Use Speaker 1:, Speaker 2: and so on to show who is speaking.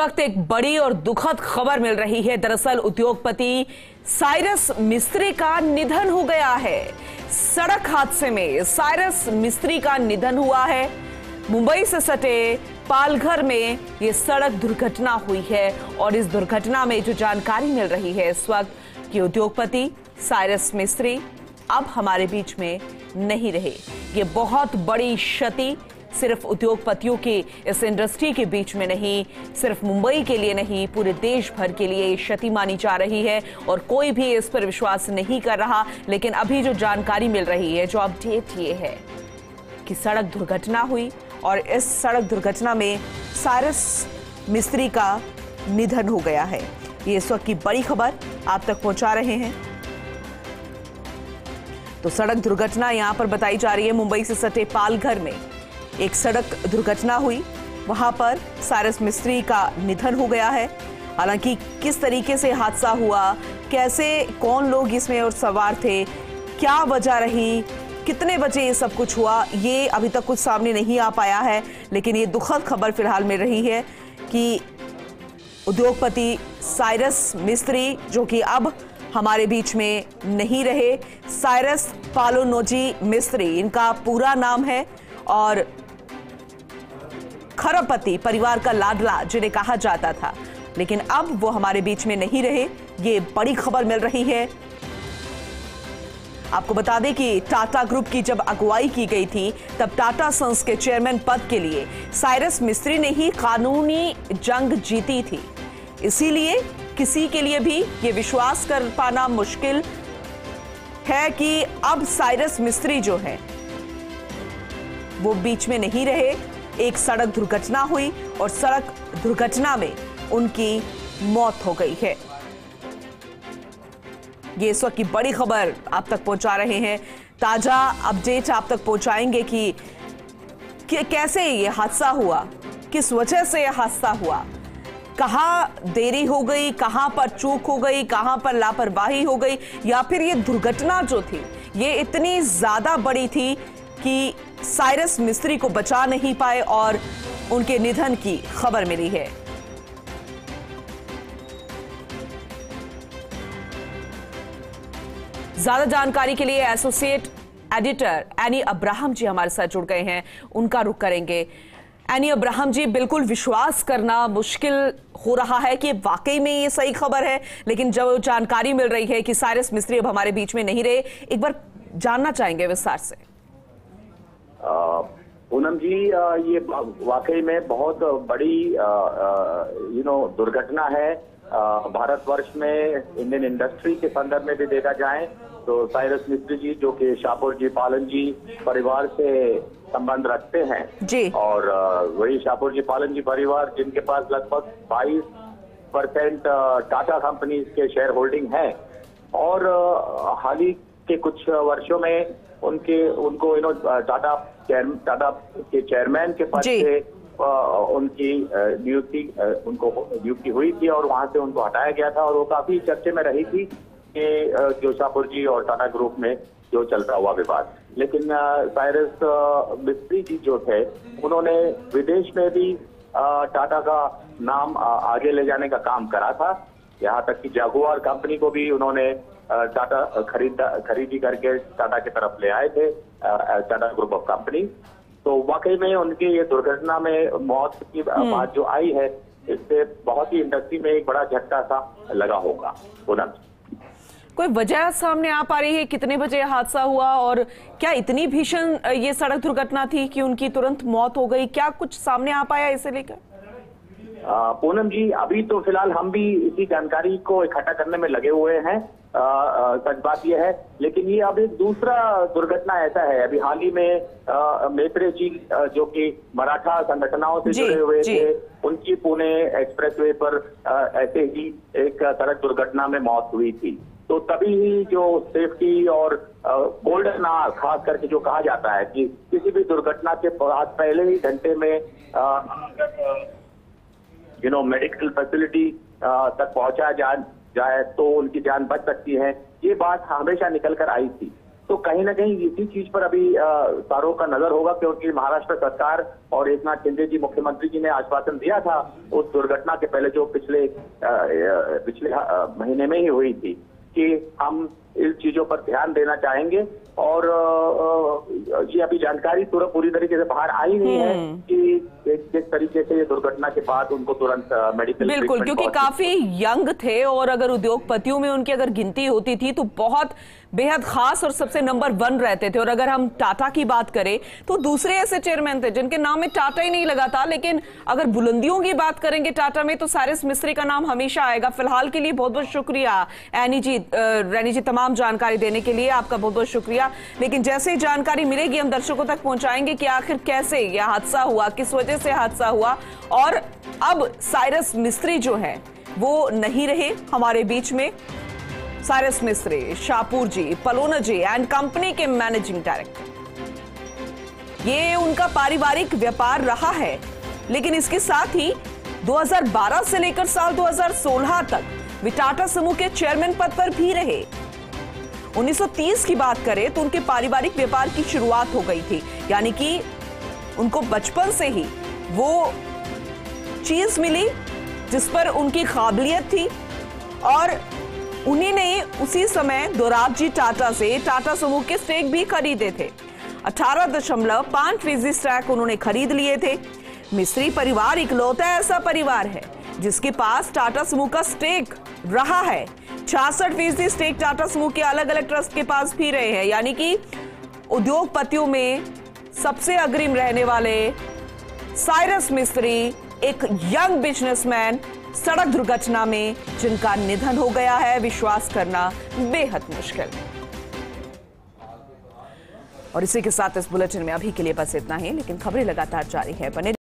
Speaker 1: वक्त एक बड़ी और दुखद खबर मिल रही है। दरअसल उद्योगपति साइरस मिस्त्री का निधन हो गया है। सड़क हादसे में साइरस मिस्त्री का निधन हुआ है। मुंबई से सटे पालघर में यह सड़क दुर्घटना हुई है और इस दुर्घटना में जो जानकारी मिल रही है इस वक्त कि उद्योगपति साइरस मिस्त्री अब हमारे बीच में नहीं रहे। ये बहुत बड़ी क्षति सिर्फ उद्योगपतियों की इस इंडस्ट्री के बीच में नहीं, सिर्फ मुंबई के लिए नहीं, पूरे देश भर के लिए क्षति मानी जा रही है और कोई भी इस पर विश्वास नहीं कर रहा। लेकिन अभी जो जानकारी मिल रही है, जो अपडेट ये है कि सड़क दुर्घटना हुई और इस सड़क दुर्घटना में साइरस मिस्त्री का निधन हो गया है। ये इस वक्त की बड़ी खबर आप तक पहुंचा रहे हैं। तो सड़क दुर्घटना यहां पर बताई जा रही है। मुंबई से सटे पालघर में एक सड़क दुर्घटना हुई, वहां पर साइरस मिस्त्री का निधन हो गया है। हालांकि किस तरीके से हादसा हुआ, कैसे, कौन लोग इसमें और सवार थे, क्या वजह रही, कितने बजे ये सब कुछ हुआ, ये अभी तक कुछ सामने नहीं आ पाया है। लेकिन ये दुखद खबर फिलहाल मिल रही है कि उद्योगपति साइरस मिस्त्री जो कि अब हमारे बीच में नहीं रहे। साइरस पालोनोजी मिस्त्री इनका पूरा नाम है और खरबपति परिवार का लाडला जिन्हें कहा जाता था, लेकिन अब वो हमारे बीच में नहीं रहे। ये बड़ी खबर मिल रही है। आपको बता दें कि टाटा ग्रुप की जब अगुवाई की गई थी तब टाटा सन्स के चेयरमैन पद के लिए साइरस मिस्त्री ने ही कानूनी जंग जीती थी। इसीलिए किसी के लिए भी ये विश्वास कर पाना मुश्किल है कि अब साइरस मिस्त्री जो है वो बीच में नहीं रहे। एक सड़क दुर्घटना हुई और सड़क दुर्घटना में उनकी मौत हो गई है। ये इस वक्त की बड़ी खबर आप तक पहुंचा रहे हैं। ताजा अपडेट आप तक पहुंचाएंगे कि कैसे ये हादसा हुआ, किस वजह से यह हादसा हुआ, कहां देरी हो गई, कहां पर चूक हो गई, कहां पर लापरवाही हो गई, या फिर ये दुर्घटना जो थी ये इतनी ज्यादा बड़ी थी कि साइरस मिस्त्री को बचा नहीं पाए और उनके निधन की खबर मिली है। ज्यादा जानकारी के लिए एसोसिएट एडिटर एनी अब्राहम जी हमारे साथ जुड़ गए हैं, उनका रुख करेंगे। एनी अब्राहम जी, बिल्कुल विश्वास करना मुश्किल हो रहा है कि वाकई में ये सही खबर है, लेकिन जब जानकारी मिल रही है कि साइरस मिस्त्री अब हमारे बीच में नहीं रहे, एक बार जानना चाहेंगे विस्तार से।
Speaker 2: पूनम जी, ये वाकई में बहुत बड़ी दुर्घटना है। भारतवर्ष में इंडियन इंडस्ट्री के संदर्भ में भी देखा जाए तो साइरस मिस्त्री जी जो कि शाहपुर पालन जी परिवार से संबंध रखते हैं
Speaker 1: जी, और
Speaker 2: वही शाहपुर पालन जी परिवार जिनके पास लगभग 22% टाटा कंपनी के शेयर होल्डिंग है और हाल ही के कुछ वर्षों में उनको टाटा के चेयरमैन के पद से उनकी नियुक्ति हुई थी और वहां से उनको हटाया गया था और वो काफी चर्चे में रही थी कि जो शाहपुर जी और टाटा ग्रुप में जो चलता हुआ विवाद। लेकिन साइरस मिस्त्री जी जो थे उन्होंने विदेश में भी टाटा का नाम आगे ले जाने का काम करा था। यहाँ तक कि जागुआर कंपनी को भी उन्होंने टाटा खरीदी करके टाटा की तरफ ले आए थे, टाटा ग्रुप ऑफ कंपनी। तो वाकई में उनकी ये दुर्घटना में मौत की बात जो आई है, इससे बहुत ही इंडस्ट्री में एक बड़ा झटका सा लगा होगा।
Speaker 1: कोई वजह सामने आ पा रही है कितने बजे हादसा हुआ और क्या इतनी भीषण ये सड़क दुर्घटना थी कि उनकी तुरंत मौत हो गई? क्या कुछ सामने आ पाया इसे लेकर?
Speaker 2: पूनम जी, अभी तो फिलहाल हम भी इसी जानकारी को इकट्ठा करने में लगे हुए हैं। सच बात यह है, लेकिन ये अब एक दूसरा दुर्घटना ऐसा है। अभी हाल ही में मेत्रे जी जो कि मराठा संगठनों से जुड़े हुए थे, उनकी पुणे एक्सप्रेसवे पर ऐसे ही एक सड़क दुर्घटना में मौत हुई थी। तो तभी ही जो सेफ्टी और गोल्डन आवर खास करके जो कहा जाता है कि किसी भी दुर्घटना के बाद पहले ही घंटे में मेडिकल फैसिलिटी तक पहुंचाया जाए तो उनकी जान बच सकती है, ये बात हमेशा निकल कर आई थी। तो कहीं ना कहीं इसी चीज पर अभी शाहरुख का नजर होगा, क्योंकि महाराष्ट्र सरकार और एकनाथ शिंदे जी मुख्यमंत्री जी ने आश्वासन दिया था उस दुर्घटना के पहले, जो पिछले महीने में ही हुई थी, कि हम इन चीजों पर ध्यान देना चाहेंगे। और ये अभी जानकारी पूरी तरीके से बाहर आई नहीं है कि किस तरीके से ये दुर्घटना के बाद उनको तुरंत मेडिकल
Speaker 1: बिल्कुल, क्योंकि काफी यंग थे और अगर उद्योगपतियों में उनकी अगर गिनती होती थी तो बहुत बेहद खास और सबसे नंबर 1 रहते थे। और अगर हम टाटा की बात करें तो दूसरे ऐसे चेयरमैन थे जिनके नाम में टाटा ही नहीं लगा था, लेकिन अगर बुलंदियों की बात करेंगे टाटा में तो साइरस मिस्त्री का नाम हमेशा आएगा। फिलहाल के लिए बहुत बहुत शुक्रिया रैनी जी, तमाम जानकारी देने के लिए आपका बहुत बहुत शुक्रिया। लेकिन जैसे ही जानकारी मिलेगी हम दर्शकों तक पहुंचाएंगे कि आखिर कैसे यह हादसा हुआ, किस वजह से हादसा हुआ। और अब साइरस मिस्त्री जो है वो नहीं रहे हमारे बीच में। साइरस मिस्त्री, शाहपुर जी, पलोना जी एंड कंपनी के मैनेजिंग डायरेक्टर। ये उनका पारिवारिक व्यापार रहा है, लेकिन इसके साथ ही 2012 से लेकर साल 2016 तक वे टाटा समूह के चेयरमैन पद पर भी रहे। 1930 की बात करें तो उनके पारिवारिक व्यापार की शुरुआत हो गई थी, यानी कि उनको बचपन से ही वो चीज मिली जिस पर उनकी काबिलियत थी। और उन्हीं ने उसी समय दोराबजी टाटा से टाटा समूह के स्टेक भी खरीदे थे। 18.5% स्टैक उन्होंने खरीद लिए थे। मिस्त्री परिवार इकलौता ऐसा परिवार है जिसके पास टाटा समूह का स्टेक रहा है। 66% स्टेक टाटा समूह के अलग अलग ट्रस्ट के पास भी रहे हैं, यानी कि उद्योगपतियों में सबसे अग्रिम रहने वाले साइरस मिस्त्री, एक यंग बिजनेसमैन, सड़क दुर्घटना में जिनका निधन हो गया है, विश्वास करना बेहद मुश्किल। और इसी के साथ इस बुलेटिन में अभी के लिए बस इतना ही, लेकिन खबरें लगातार जारी है। बने